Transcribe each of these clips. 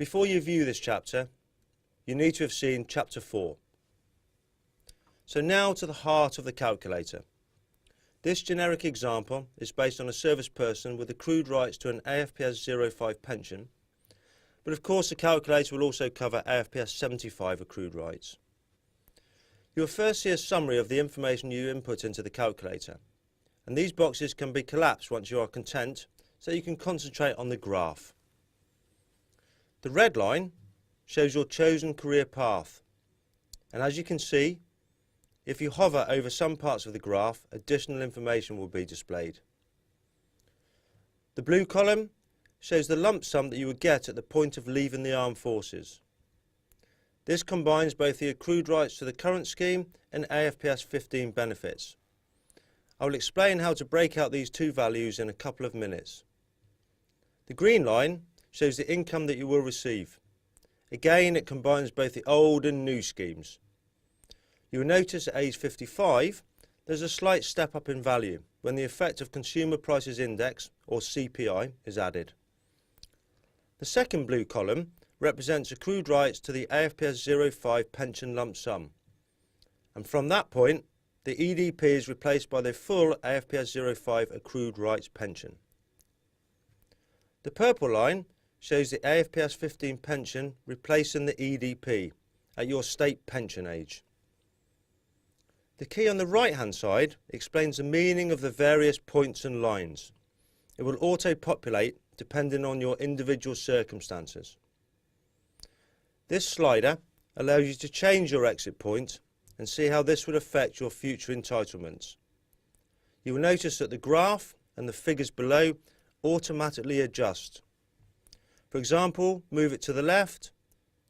Before you view this chapter, you need to have seen Chapter 4. So now to the heart of the calculator. This generic example is based on a service person with accrued rights to an AFPS 05 pension, but of course the calculator will also cover AFPS 75 accrued rights. You will first see a summary of the information you input into the calculator, and these boxes can be collapsed once you are content, so you can concentrate on the graph. The red line shows your chosen career path, and as you can see, if you hover over some parts of the graph, additional information will be displayed. The blue column shows the lump sum that you would get at the point of leaving the armed forces. This combines both the accrued rights to the current scheme and AFPS 15 benefits. I will explain how to break out these two values in a couple of minutes. The green line shows the income that you will receive. Again, it combines both the old and new schemes. You will notice at age 55 there's a slight step up in value when the effect of Consumer Prices Index, or CPI, is added. The second blue column represents accrued rights to the AFPS 05 pension lump sum, and from that point the EDP is replaced by the full AFPS 05 accrued rights pension. The purple line shows the AFPS 15 pension replacing the EDP at your state pension age. The key on the right hand side explains the meaning of the various points and lines. It will auto-populate depending on your individual circumstances. This slider allows you to change your exit point and see how this would affect your future entitlements. You will notice that the graph and the figures below automatically adjust. For example, move it to the left,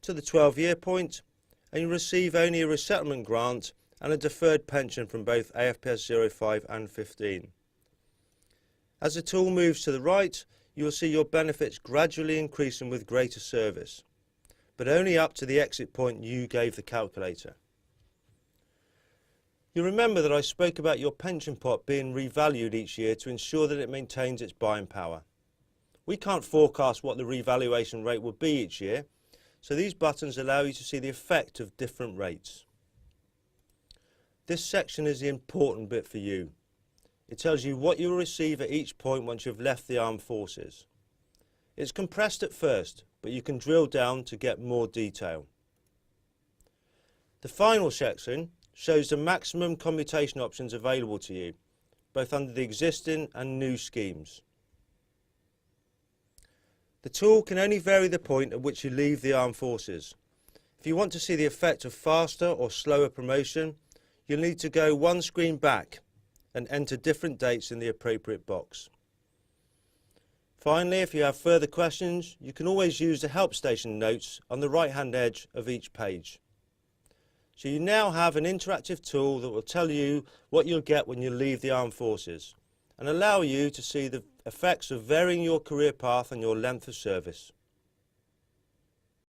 to the 12-year point, and you receive only a resettlement grant and a deferred pension from both AFPS 05 and 15. As the tool moves to the right, you will see your benefits gradually increasing with greater service, but only up to the exit point you gave the calculator. You remember that I spoke about your pension pot being revalued each year to ensure that it maintains its buying power. We can't forecast what the revaluation rate will be each year, so these buttons allow you to see the effect of different rates. This section is the important bit for you. It tells you what you will receive at each point once you've left the armed forces. It's compressed at first, but you can drill down to get more detail. The final section shows the maximum commutation options available to you, both under the existing and new schemes. The tool can only vary the point at which you leave the armed forces. If you want to see the effect of faster or slower promotion, you'll need to go one screen back and enter different dates in the appropriate box. Finally, if you have further questions, you can always use the help station notes on the right hand edge of each page. So you now have an interactive tool that will tell you what you'll get when you leave the armed forces and allow you to see the effects of varying your career path and your length of service.